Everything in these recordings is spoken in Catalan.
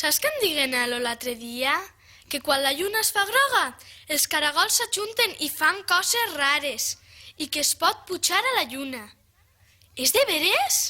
Saps què em diguen a l'altre dia? Que quan la lluna es fa groga, els caragols s'ajunten i fan coses rares i que es pot pujar a la lluna. És de veres?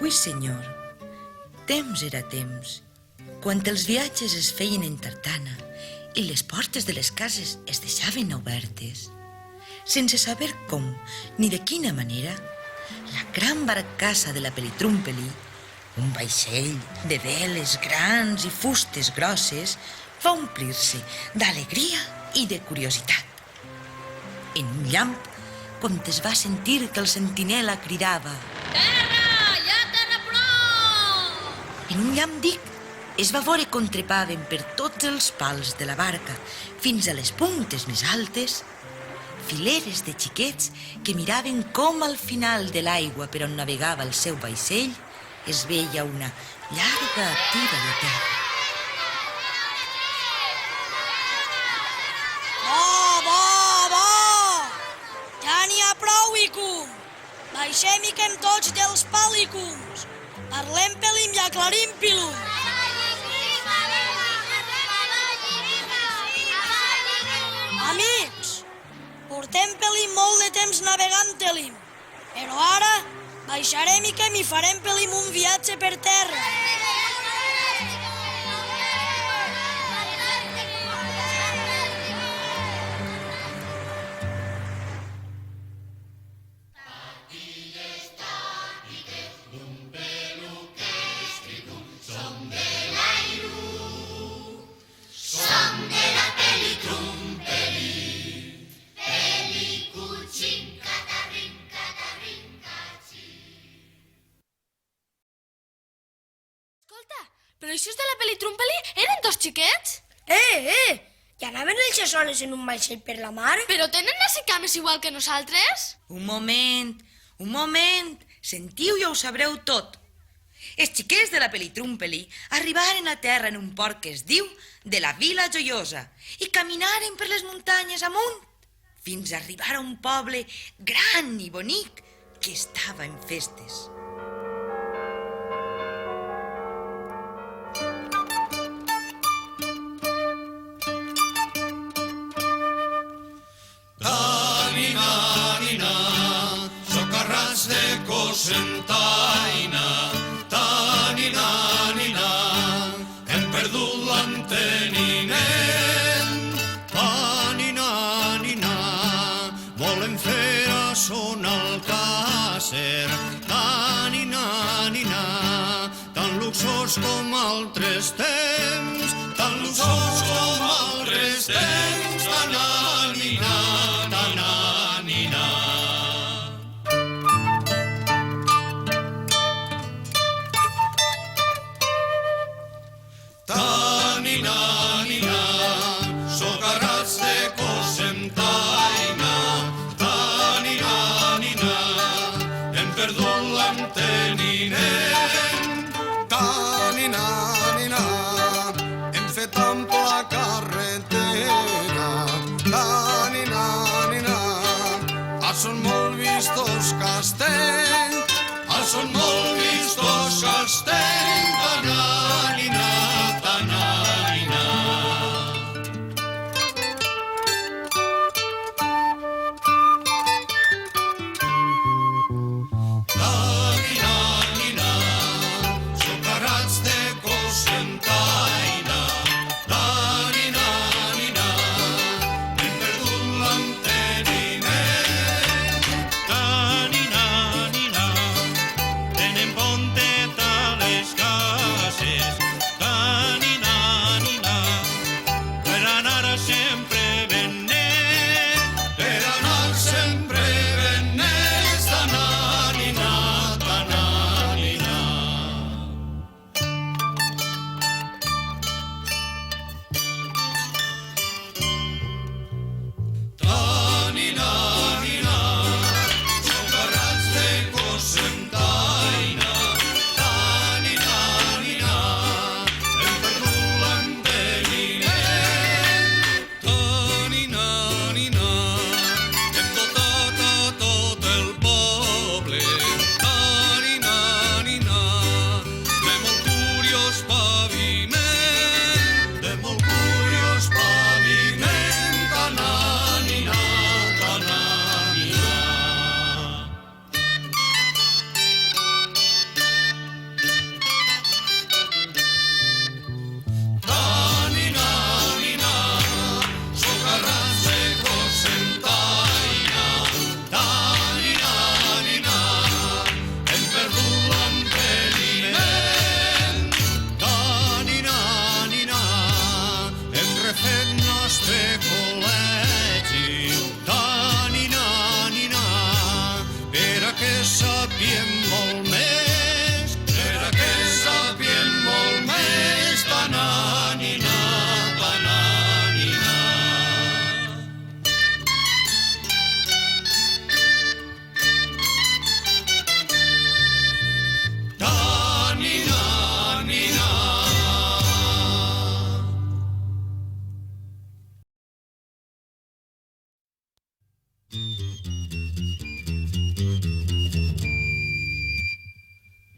Pues, senyor, temps era temps, quan els viatges es feien en tartana i les portes de les cases es deixaven obertes. Sense saber com ni de quina manera, la gran barcassa de la Pelitrumpeli, un vaixell de veles grans i fustes grosses, va omplir-se d'alegria i de curiositat. En un llamp, quan es va sentir que el sentinela cridava Terra! Hi ha terra prou! En un llamp, dic, es va veure com trepaven per tots els pals de la barca fins a les puntes més altes fileres de xiquets que miraven com al final de l'aigua per on navegava el seu vaixell es veia una llarga tira de terra. Bo! Ja n'hi ha prou, icum! Baixem i quem tots dels pàl·licums! Parlem pelim i aclarim pilum! Amics, portem pelim molt de temps navegant telim, però ara baixarem i que m'hi farem pelim un viatge per terra. Però això de la Pelitrumpeli eren dos xiquets? Ja anaven ells soles en un vaixell per la mar? Però tenen nas i cames igual que nosaltres? Un moment, sentiu i ho sabreu tot. Els xiquets de la Pelitrumpeli arribaren a terra en un port que es diu de la Vila Joiosa i caminaren per les muntanyes amunt fins a arribar a un poble gran i bonic que estava en festes. Socarrats de Cocentaina, tanina, hem perdut l'enteniment. Tanina, volem fer a Son Alcàsser. Tanina, tan luxós com altres temps, tan luxós com altres temps. Tanina. Socarrats de Cocentaina, tanina, hem perdut l'enteniment. Tanina, hem fet ample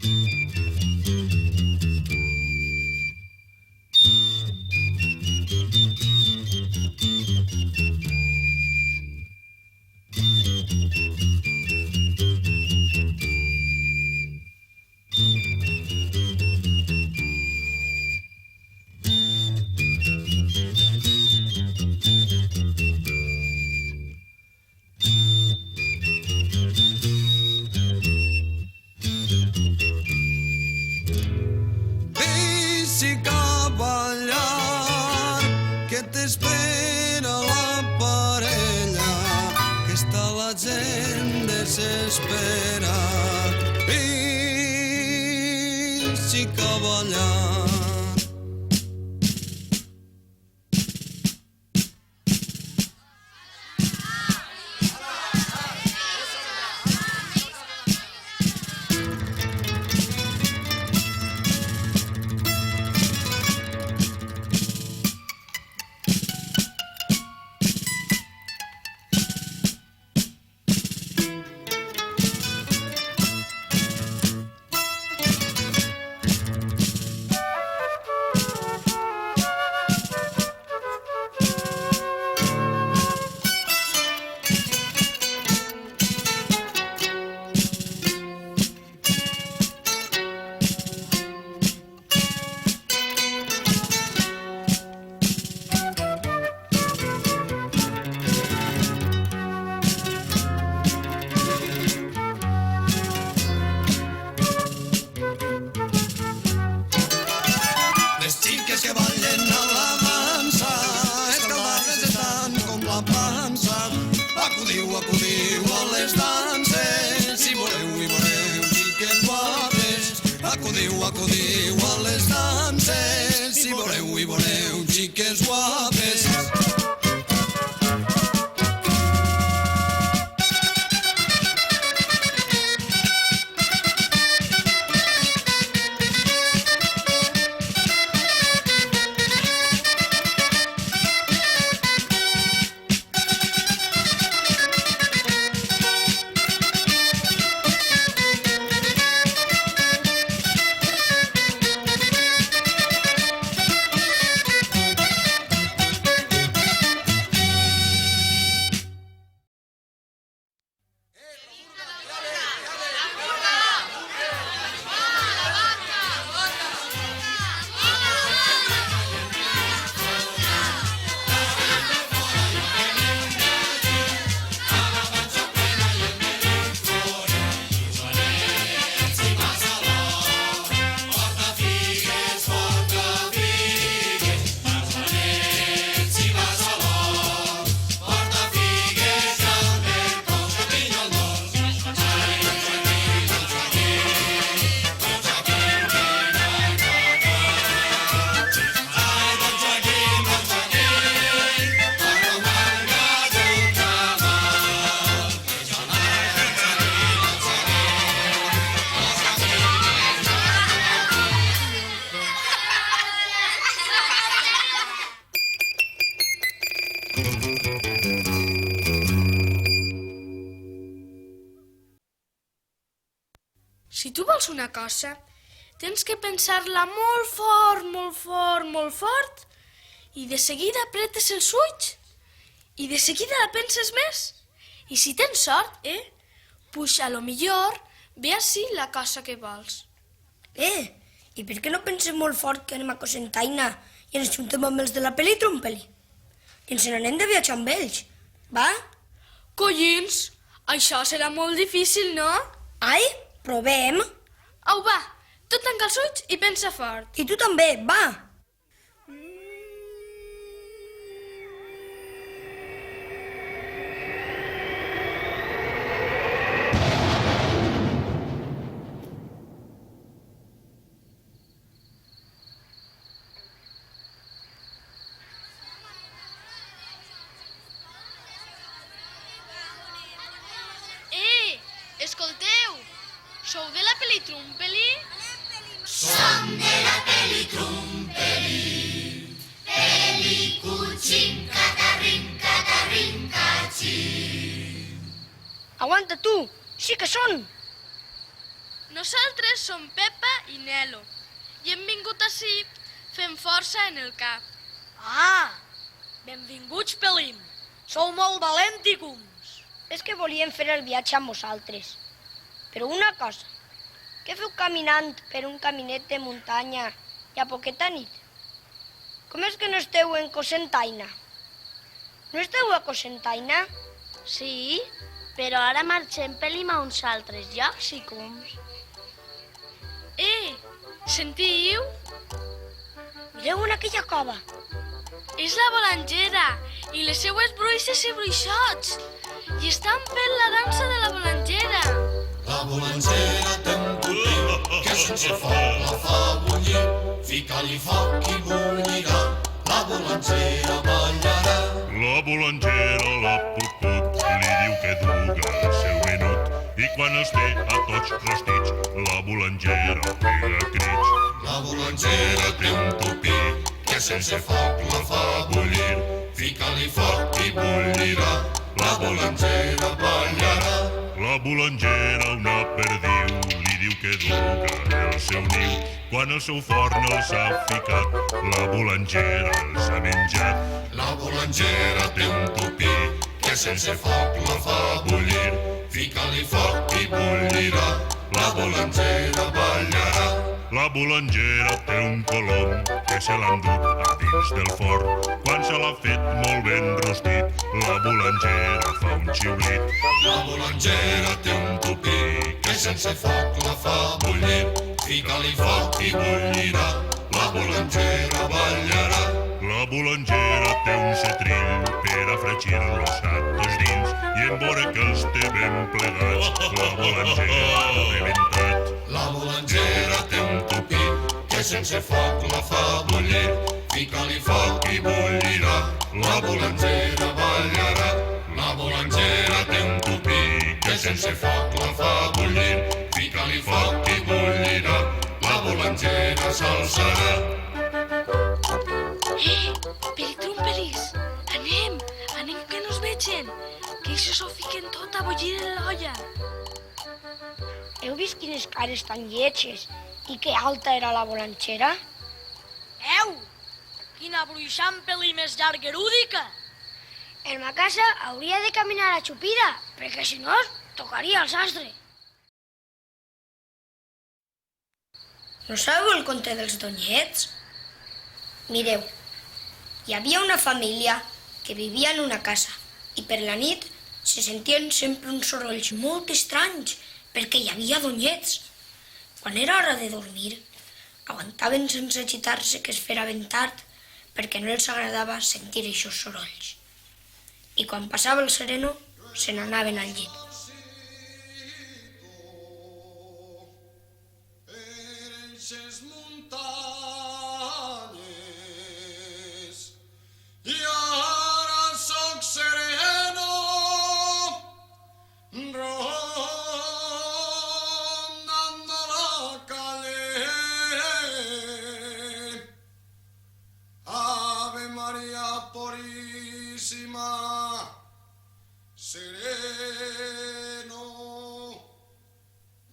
Deixi cavallar, que t'espera la parella, que està la gent desespera. Deixi cavallar. Les xiques que ballen a la dansa, escaldades estan com la pansa. Acudiu, acudiu a les danses, si voleu i voleu, xiques guapes. Acudiu, acudiu a les danses, si voleu i voleu, xiques guapes. Si tu vols una cosa, tens que pensar-la molt fort, molt fort, molt fort, i de seguida apretes els ulls, i de seguida la penses més. I si tens sort, pues a lo millor ve així la cosa que vols. I per què no pensem molt fort que anem a Cocentaina i ens juntem amb els de la pel·li Trompeli? I ens n'anem de viatjar amb ells, va? Collins, això serà molt difícil, no? Ai, provem. Au, va, tu tanca els ulls i pensa fort. I tu també, va. Escolteu, sou de la pel·li Trompeli? Som de la peli Trompeli, peli cuchín, catarrín, catarrín, cachín. Aguanta tu, sí que són. Nosaltres som Pepa i Nelo i hem vingut ací fent força en el cap. Ah, benvinguts, Pelim. Sou molt valènticums. És que volíem fer el viatge amb vosaltres. Però una cosa, què feu caminant per un caminet de muntanya i a poqueta nit? Com és que no esteu en Cocentaina? No esteu a Cocentaina? Sí, però ara marxem Pelim a uns altres llocs i cums. Sentiu? Mireu en aquella cova. És la bolangera i les seues bruixes i bruixots. I estan fent la dansa de la bolangera. La bolangera té un tupí que sense foc la fa bullir. Fica-li foc i bullirà, la bolangera ballarà. La bolangera, la put-put, li diu que duga el seu menut. I quan els té a tots rostits, la bolangera pega crits. La bolangera té un tupí que sense foc la fa bullir. Fica-li foc i bullirà, la bolangera ballarà. La bolangera, una perdiu, li diu que duga el seu niu. Quan el seu forn els ha ficat, la bolangera els ha menjat. La bolangera té un tupí que sense foc la fa bullir. Fica-li foc i bullirà, la bolangera ballarà. La bolangera té un colom que se l'ha endut a dins del forn. Quan se l'ha fet molt ben rostit, la bolangera fa un xiulit. La bolangera té un tupí que sense foc la fa bullir. Fica-li foc i bullirà, la bolangera ballarà. La bolangera té un setrill per a fregir los gatos dins i en veure que els té ben plegats, la bolangera ha rebentat. La bolangera té un tupí que sense foc la fa bullir. Fica-li foc i bullirà, la bolangera ballarà. La bolangera té un tupí que sense foc la fa bullir. Fica-li foc i bullirà, la bolangera s'alçarà. Peritrumpelis, anem que no es vegin, que això s'ho fiquen tot a bullir en l'olla. Heu vist quines cares tan lletges i que alta era la bolangera? Quina bruixant Pelim més llarguerúdica. En ma casa hauria de caminar a xupida, perquè si no tocaria el sastre. No sabeu el conte dels donyets? Mireu, hi havia una família que vivia en una casa i per la nit se sentien sempre uns sorolls molt estranys perquè hi havia donyets. Quan era hora de dormir, aguantaven sense agitar-se que es fera ben tard perquè no els agradava sentir aquests sorolls. I quan passava el sereno, se n'anaven al llit. Eixes muntanyes i ara soc sereno rondando la calle. Ave María Purísima, sereno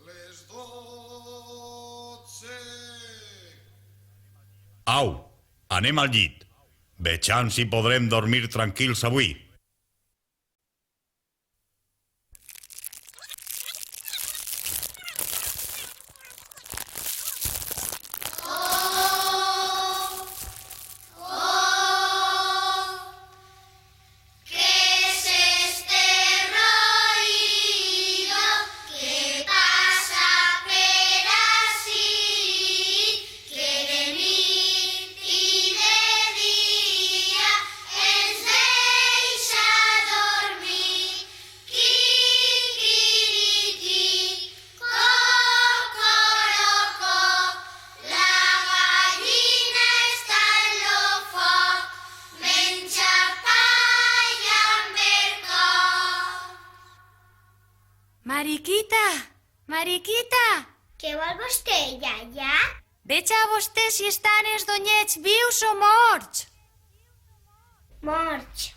les 12. Au, anem al llit. Vejam si podrem dormir tranquils avui. Mariquita! Què vol vostè, iaia? Veig a vostè si estan els donyets vius o morts. Morts.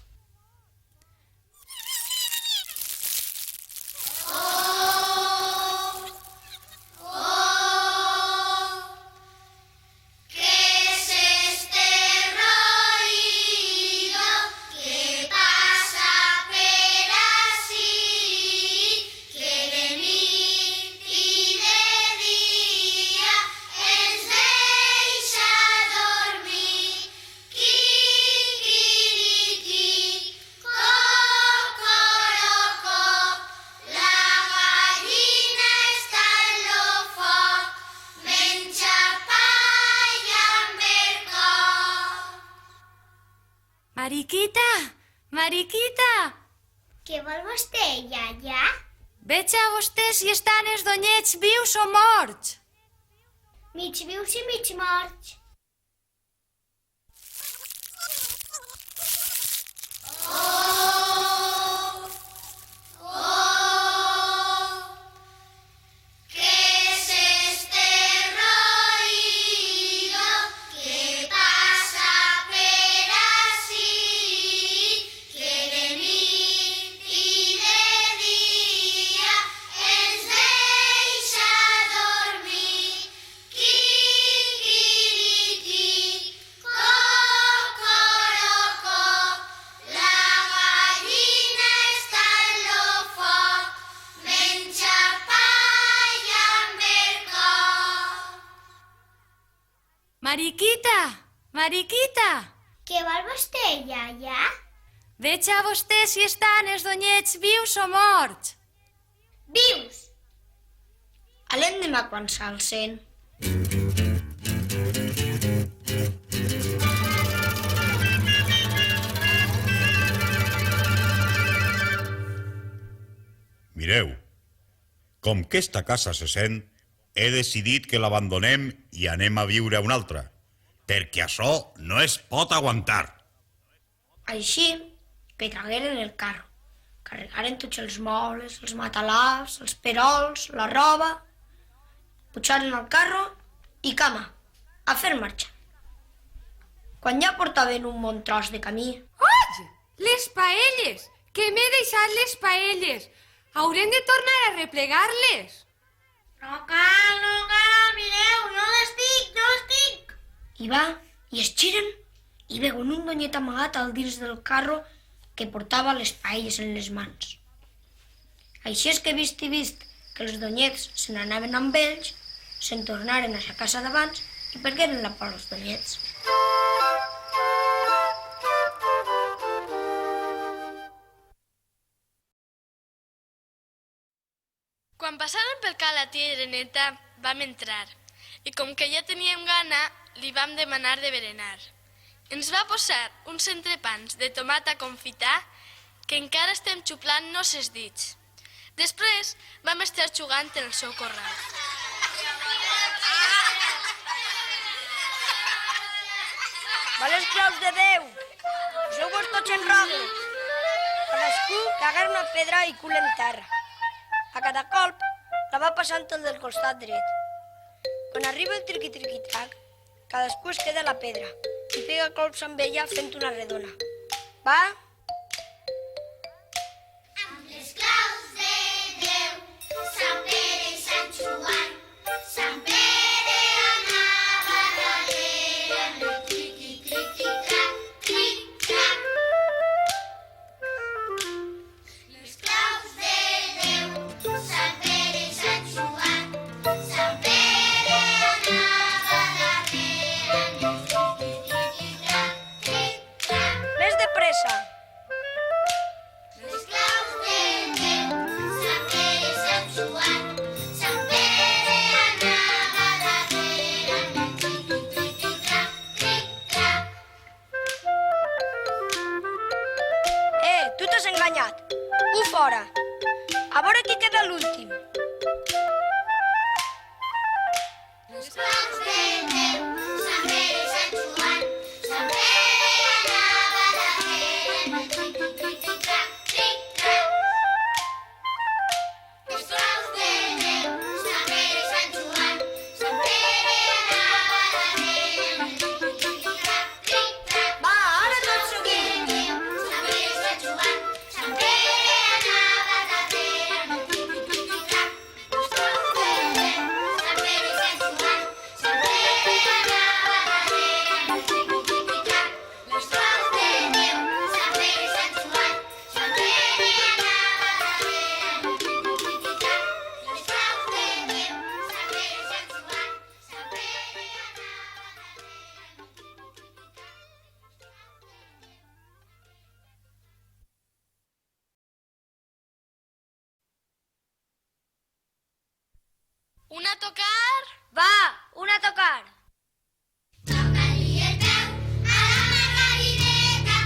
Mariquita, Mariquita! Què vol vostè, iaia? Veig a vostè si estan els donyets vius o morts. Mig vius i mig morts. Mariquita, Mariquita! Què vol vostè, iaia? Veig a vostè si estan els donyets vius o morts. Vius! A l'endemà quan s'alcen. Mireu, com que esta casa se sent, he decidit que l'abandonem i anem a viure a una altra, perquè això no es pot aguantar. Així que tragueren el carro, carregaren tots els mobles, els matalars, els perols, la roba, pujaren al carro i cama, a fer marxa. Quan ja portaven un bon tros de camí... Oi! Les paelles! Que m'he deixat les paelles! Haurem de tornar a replegar-les! No cal, mireu, no estic. I va, i es giren, i veuen un donyet amagat al dins del carro que portava les paelles en les mans. Així és que vist que els donyets se n'anaven amb ells, se'n tornaren a la casa d'abans i pergueren la por als donyets. Quan passàvem pel cal la tia Ireneta, vam entrar, i com que ja teníem gana, li vam demanar de berenar. Ens va posar uns entrepans de tomata confitar que encara estem xuplant-nos els dits. Després vam estar jugant en el seu corral. Va les claus de Déu! Poseu-vos tots en rogle! Cadascú cagar una pedra i cul en terra. A cada colp la va passant el del costat dret. Quan arriba el triqui-triqui-trac, cadascú es queda a la pedra i pega colps amb ella fent una redona. Va? Amb les claus de Déu, Sant Pere i Sant Joan, Sant Pere anava darrere amb el triqui-triqui-trac, tric-trac. Les claus de Déu, Sant Pere i Sant Joan, Sant Pere anava darrere amb el triqui-triqui-trac, tric-trac. Més de pressa! Les claus de Déu, Sant Pere i Sant Joan, Sant Pere anava darrere amb el triqui-triqui-trac, tric-trac. Tu t'has enganyat! U fora! A veure qui queda l'últim! Les claus de Déu, Sant Pere i Sant Joan, Sant Pere anava darrere amb el triqui-triqui-trac, tric-trac. Les claus de Déu, Sant Pere i Sant Joan, Sant Pere anava darrere amb el triqui-triqui-trac, tric-trac. Va, ara tot seguit! Sant Pere i Sant Joan, Sant Pere anava darrere amb el triqui-triqui-trac. Les claus de Déu, Sant Pere i Sant Joan, Sant Pere anava darrere amb el triqui-triqui-trac. Les claus de Déu, Sant Pere i Sant Joan, Sant Pere anava darrere amb el triqui-triqui-trac. Les claus de Déu, Sant Pere i Sant Joan, Sant Pere anava darrere amb el Una a tocar! Va, una a tocar! Toca-li el peu a la Margarideta,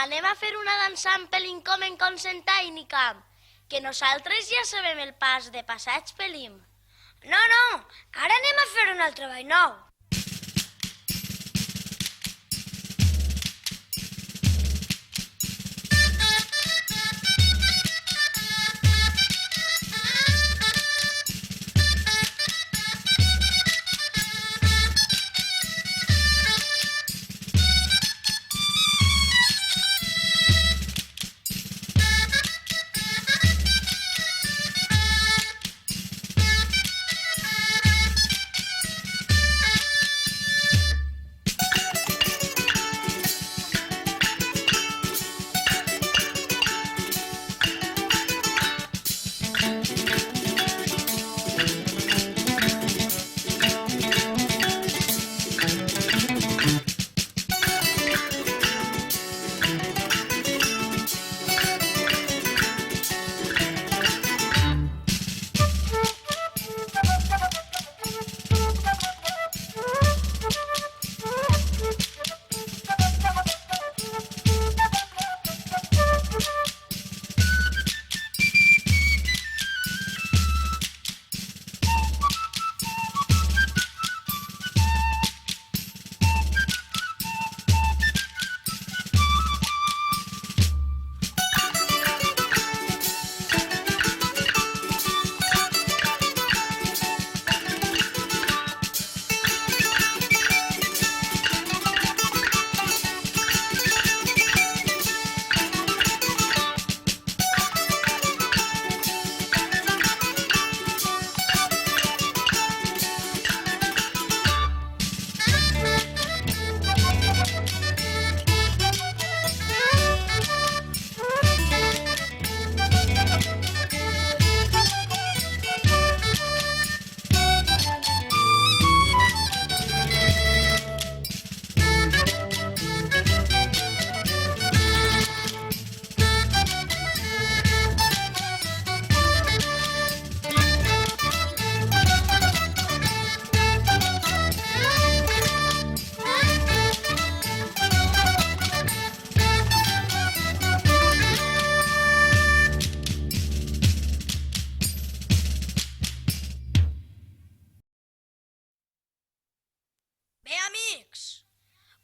anem a fer una dansa amb Pelim com en Consentà i Nicam, que nosaltres ja sabem el pas de Passeig Pelim. No, ara anem a fer un altre ball nou.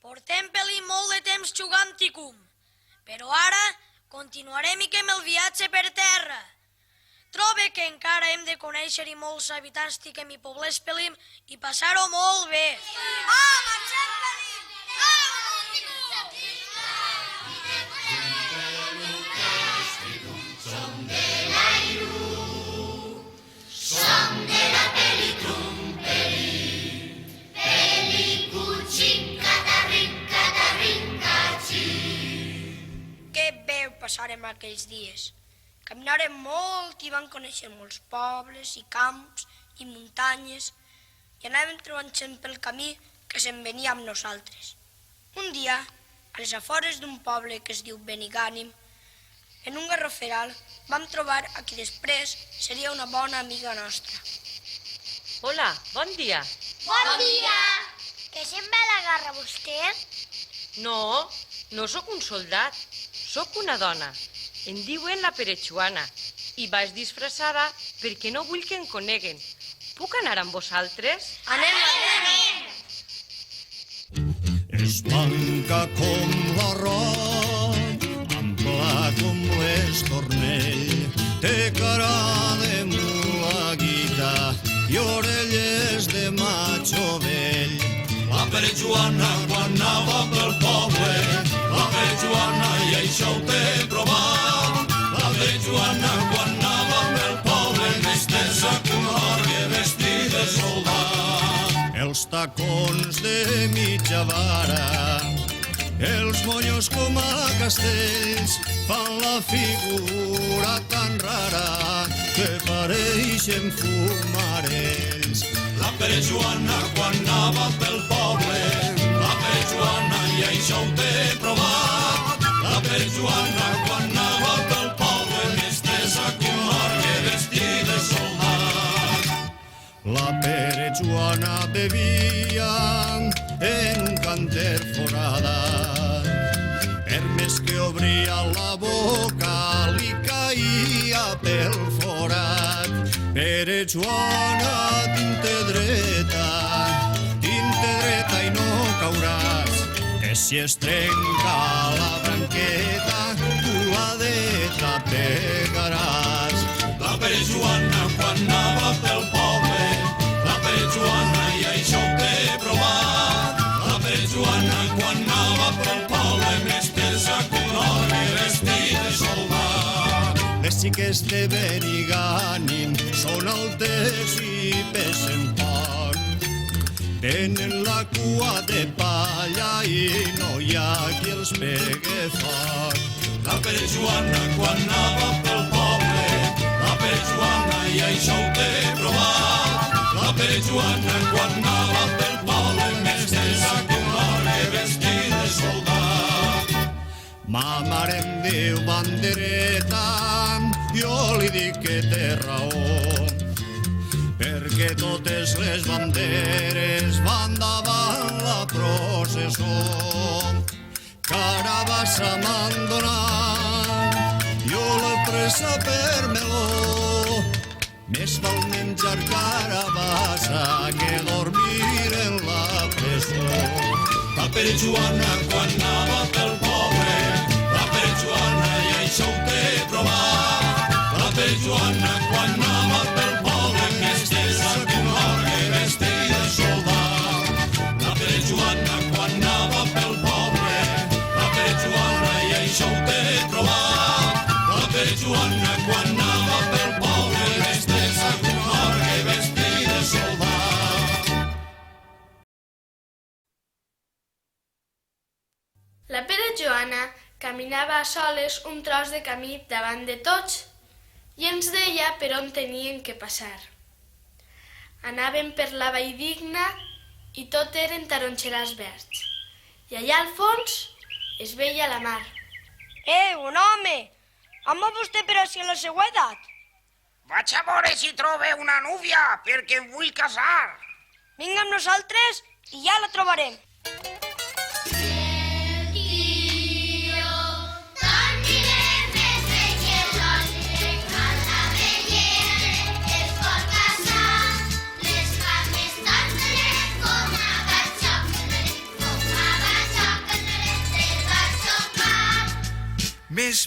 Portem Pelim molt de temps jugant ticum, però ara continuarem i el viatge per terra. Trobe que encara hem de conèixer-hi molts habitants tiquem i poblers Pelim i passar-ho molt bé. Marxem, Pelim! Som de l'Airu, som de la Pelitrum, Pelicucin, catarrin, catxin. Què bé ho passarem aquells dies. Caminarem molt i vam conèixer molts pobles i camps i muntanyes i anàvem trobant gent pel camí que se'n venia amb nosaltres. Un dia, a les afores d'un poble que es diu Benigànim, en un garroferal vam trobar a qui després seria una bona amiga nostra. Hola, bon dia. Bon dia! Que se'n va a la guerra vostè? No, no sóc un soldat, sóc una dona. Em diuen la Perechuana i vaig disfressada perquè no vull que em coneguen. Puc anar amb vosaltres? Anem! És blanca com l'arròs, ampla com l'estornell, té cara de mula guita i orelles de macho vell. La Perechuana quan anava pel poble, la Perechuana i això ho té provat. La Perechuana quan anava pel poble, mestessa colòria vestit de soldat. Els tacons de mitja vara, els monyos com a castells, fan la figura tan rara que pareixen fumarells. La Perechuana quan anava pel poble, la Perechuana i això ho té provat. La Perechuana quan anava pel poble, mestessa colòria vestit de soldat. La Perechuana bevia en un canter foradat, Hermes que obria Joana, tinte dreta i no cauràs, que si es trenca la branqueta, coladeta pegaràs. La Pere Joana, quan anava pel poble, la Pere Joana, i això ho té provat. La Pere Joana, quan anava pel poble, més tersa que un orgue vestit de soldat. Les xiques de Benigànim són altes i pesen poc. Tenen la cua de palla i no hi ha qui els pegue foc. La Pere Joana, quan anava pel poble, la Pere Joana, i això ho té provat. La Pere Joana, quan anava pel poble, més tersa que un orgue vestit de soldat. Ma mare em diu bandereta, jo li dic que té raó, perquè totes les banderes van davant la processó. Carabassa m'han donat, jo l'he presa per meló. Més val menjar carabassa que dormir en la presó. La Pere Joana, quan anava pel poble, la Pere Joana, i això ho té provat. La Pere Joana, quan anava pel poble, més tersa que un orgue vestit de soldat. La Pere Joana, quan anava pel poble, la Pere Joana, i això ho té provat. La Pere Joana, quan anava pel poble, més tersa que un orgue vestit de soldat. La Pere Joana caminava a soles un tros de camí davant de tots i ens deia per on tenien que passar. Anàvem per la Valldigna i tot eren taronxerars verds. I allà al fons es veia la mar. Un home! Home, vostè per ací a la seua edat? Vaig a veure si trobe una núvia, perquè em vull casar. Vinga amb nosaltres i ja la trobarem.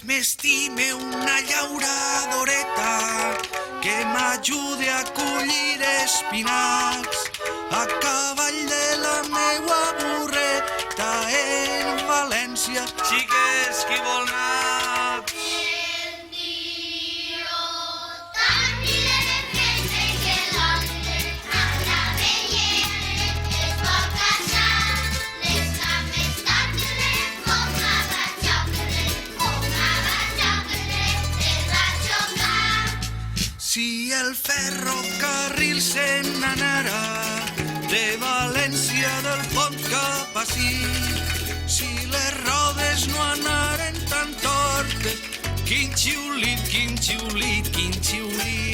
M'estime una llauradoreta que m'ajude a collir espinacs a cavall de la meua burreta en València. Xiques, qui vol anar? Si el ferrocarril se n'anara de València del pont cap ací, si les rodes no anaren tan tortes, quin xiulit, quin xiulit, quin xiulit.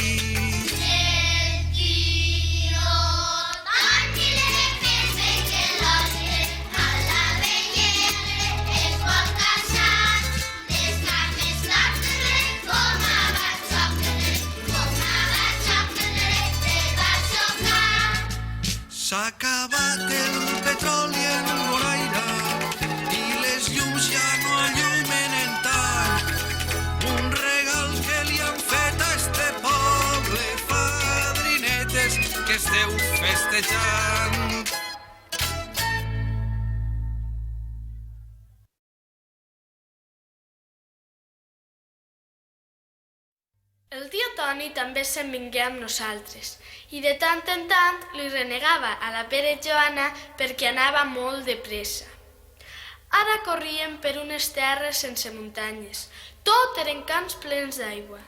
S'ha acabat el petroli en Boraire i les llums ja no alluminen tant. Un regal que li han fet a este poble, fadrinetes, que esteu festejant. El tio Toni també se'n vingué amb nosaltres i de tant en tant li renegava a la Pere Joana perquè anava molt de pressa. Ara corríem per unes terres sense muntanyes, tot eren camps plens d'aigua.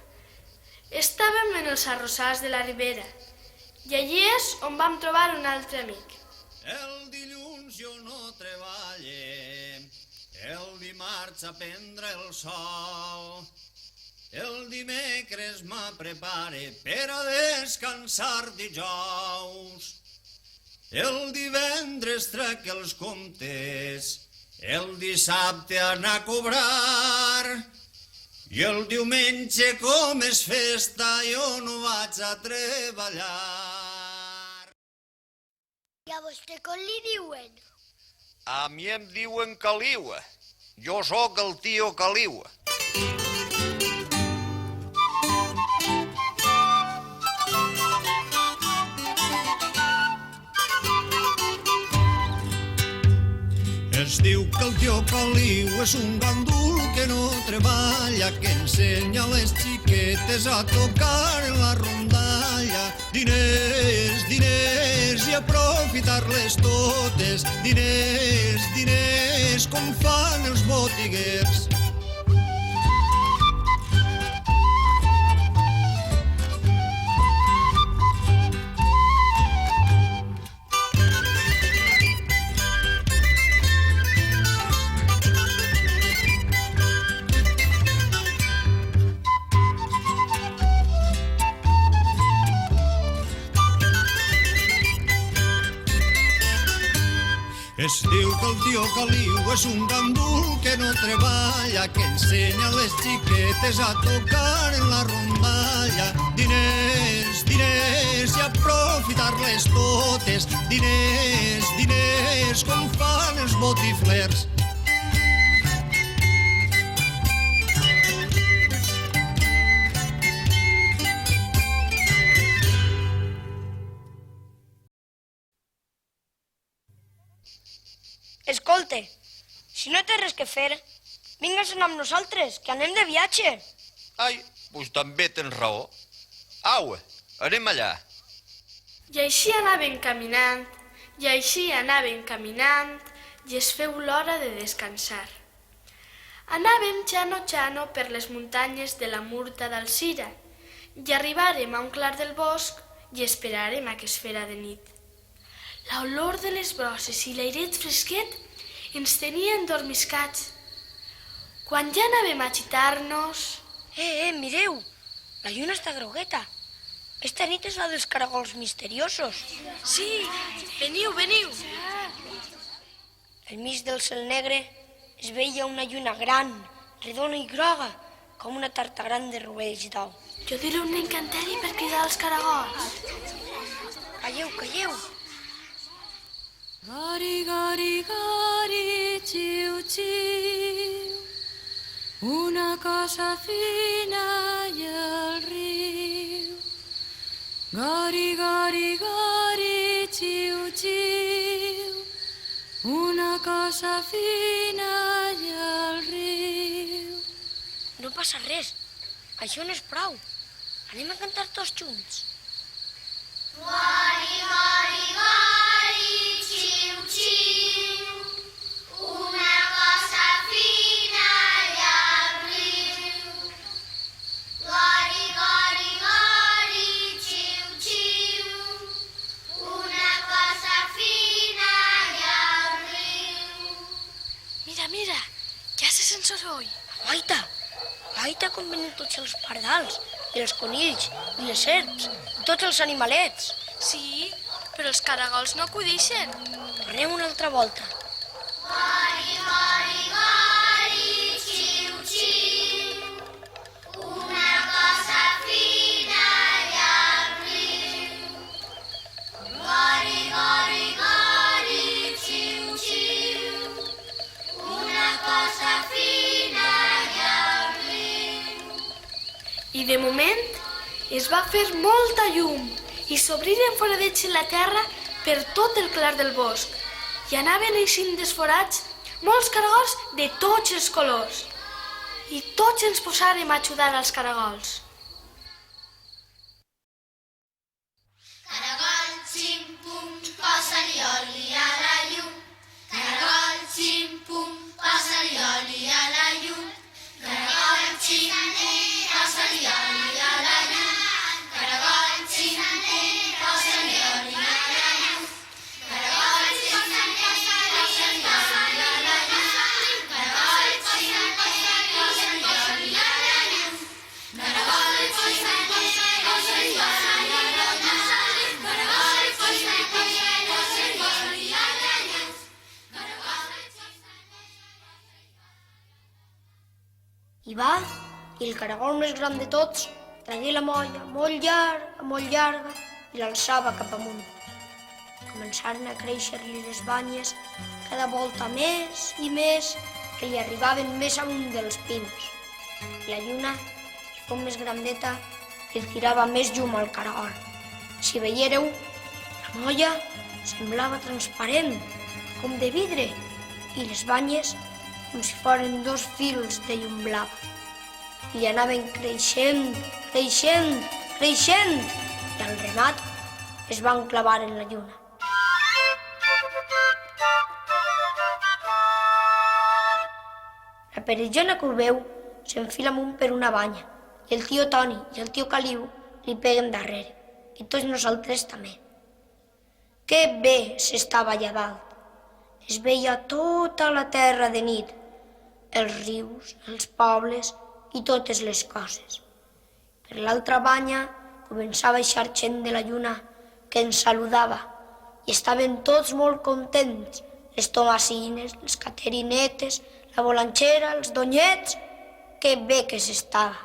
Estàvem en els arrossars de la ribera i allí és on vam trobar un altre amic. El dilluns jo no treballe, el dimarts a prendre el sol. El dimecres m'prepare per a descansar dijous. El divendres trec els comptes, el dissabte anar a cobrar I el diumenge, com és festa, jo no vaig a treballar. I a vostè com li diuen? A mi em diuen Caliua. Jo sóc el tio Caliua. Es diu que el tio Caliu és un gandul que no treballa, que ensenya les xiquetes a tocar la rondalla. Diners, diners, i aprofitar-les totes. Diners, diners, com fan els botiguers. Es diu que el tio Caliu és un gandul que no treballa, que ensenya les xiquetes a tocar en la rondalla. Diners, diners, i aprofitar-les totes. Diners, diners, com fan els botiflers. Escolte, si no té res que fer, vinga-se'n amb nosaltres, que anem de viatge. Ai, doncs també tens raó. Au, anem allà. I així anaven caminant, i així anaven caminant, i es feu l'hora de descansar. Anàvem xano per les muntanyes de la Murta d'Alzira, i arribàrem a un clar del bosc i esperàrem a que es fera de nit. L'olor de les brosses i l'airet fresquet ens tenien dormiscats. Quan ja anàvem a agitar-nos... Mireu, la lluna està grogueta. Esta nit és la dels caragols misteriosos. Sí, veniu, veniu. Al mig del cel negre es veia una lluna gran, redona i groga, com una tarta gran de rovells d'ou. Jo diré un encanteri per cridar els caragols. Calleu, calleu. Gari, gari, gari, xiu, xiu, una cosa fina i el riu. Gari, gari, gari, xiu, xiu, una cosa fina i el riu. No passa res, això no és prou. Anem a cantar tots junts. Gari, gari, gari, xiu, xiu, una cosa fina i al riu. Gari, gari, gari, xiu, xiu, una cosa fina i al riu. Mira, mira, ja se sent soroll. Guaita com venen tots els pardals, i els conills, i les serps, i tots els animalets. Sí, però els caragols no acudixen. Tornem una altra volta. Gari, gari, gari, xiu, xiu, una cosa fina i al riu. Gari, gari, gari, xiu, xiu, una cosa fina i al riu. I de moment es va fer molta llum i s'obriren foradets en la terra per tot el clar del bosc. I anaven eixint desforats molts caragols de tots els colors. I tots ens posàrem a ajudar als caragols. Caragol, xim-pum, posa-li oli a la llum. Caragol, xim-pum, posa-li oli a la llum. Caragol, xim-pum, posa-li oli a la llum. Caragol, xim-pum, posa-li oli a la llum. Caragol, xim-pum, posa-li oli a la llum. Caragol, xim-pum, posa-li oli a la llum. Caragol, xim-pum, posa-li oli a la llum. Caragol, xim-pum, posa-li oli a la llum. I va i el caragol més gran de tots tragué la molla molt llarga, i l'alçava cap amunt. Començaren a créixer-li les banyes cada volta més i més, que li arribaven més amunt dels pins. La lluna, es fou més grandeta, i el tirava més llum al caragol. Si veiéreu, la molla semblava transparent, com de vidre, i les banyes com si foren 2 fils de llum blava. I anaven creixent, i al remat es van clavar en la lluna. La perillona que ho veu s'enfila amunt per una banya, i el tio Toni i el tio Caliu li peguen darrere, i tots nosaltres també. Que bé s'estava allà dalt. Es veia tota la terra de nit, els rius, els pobles i totes les coses. Per l'altra banya començava a baixar gent de la lluna que ens saludava, i estaven tots molt contents, les tomasines, les caterinetes, la volanxera, els donyets. Que bé que s'estava.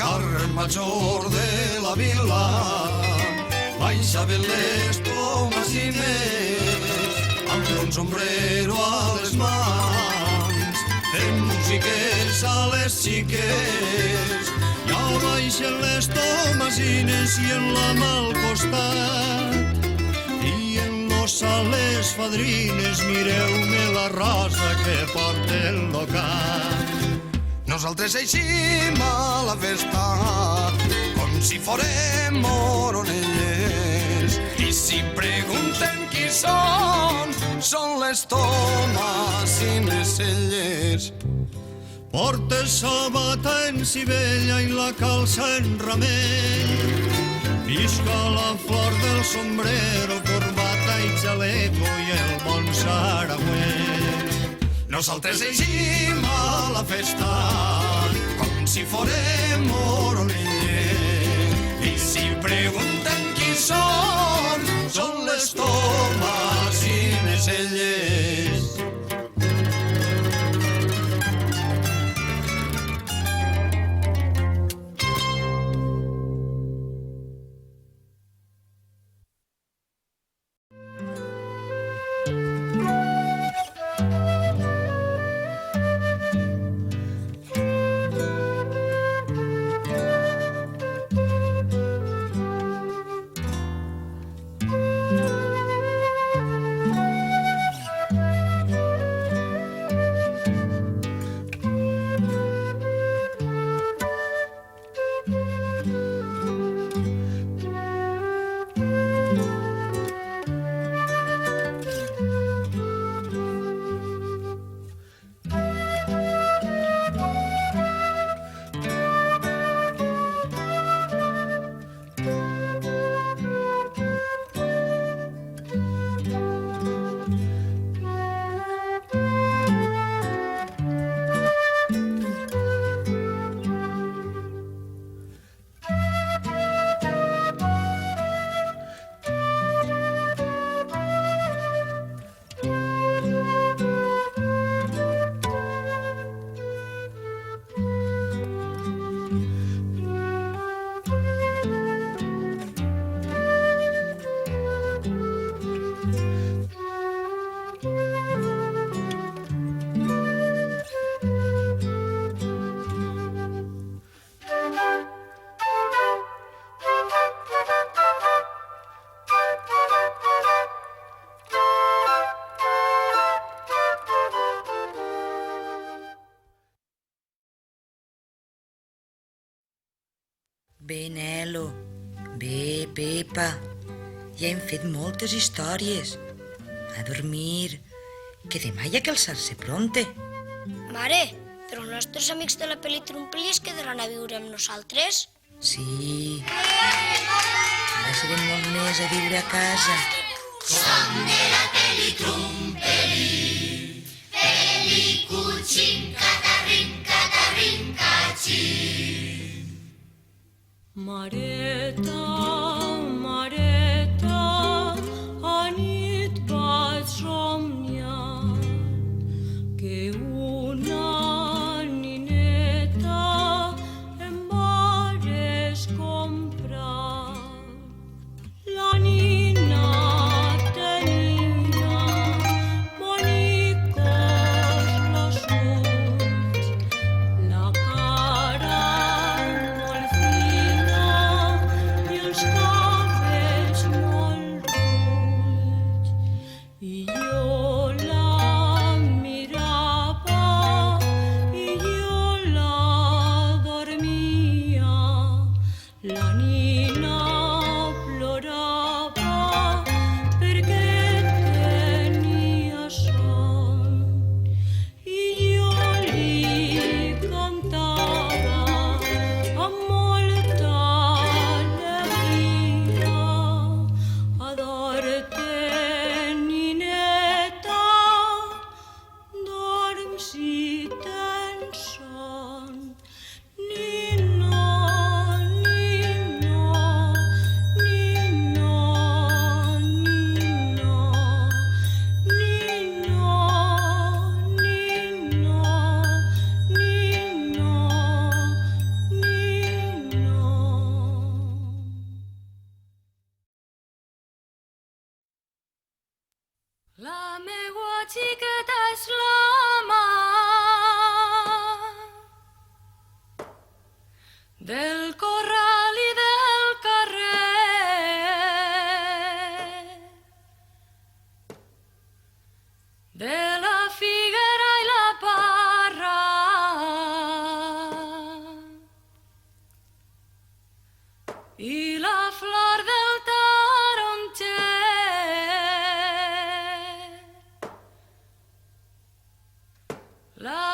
Carrer major de la vila, baixaven les tomasines amb un sombrero a les mans, fent musiques a les xiques. Ja baixen les tomasines i en la mà al costat, i en los a les fadrines mireu-me la rosa que porta el local. Nosaltres eixim a la festa com si fórem moronelles, i si pregunten qui són les tomasines elles. Portes sabata en cibella i la calça en ramell, visca la flor del sombrero, corbata i xaleco i el bon saragüell. Nosaltres eixim a la festa com si fórem moronelles, i si pregunten qui són les tomasines elles. Bé, Nelo, bé, Pepa, ja hem fet moltes històries. A dormir, que demà hi ha que alçar-se pronte. Mare, però els nostres amics de la pel·li Trumpli es quedaran a viure amb nosaltres? Sí, ara serem molt més a viure a casa. Som de la pel·li Trumpli, pel·li cuchín, catarrín, cachín. Mareta, Mareta, que una nineta em vares comprar. La nina tenia bonicos los ulls, la cara molt fina i els cabells molt ruts. I jo la mirava i jo la dormia. La nina plorava perquè tenia son i jo li cantava amb molta alegria. Ador-te, nineta, dorm si tens son. Nino, nino, nino, nino, nino, nino, nino, nino. La meua xiqueta és la mar del corral i del carrer, de la figuera i la parra, i la flor del taronger. La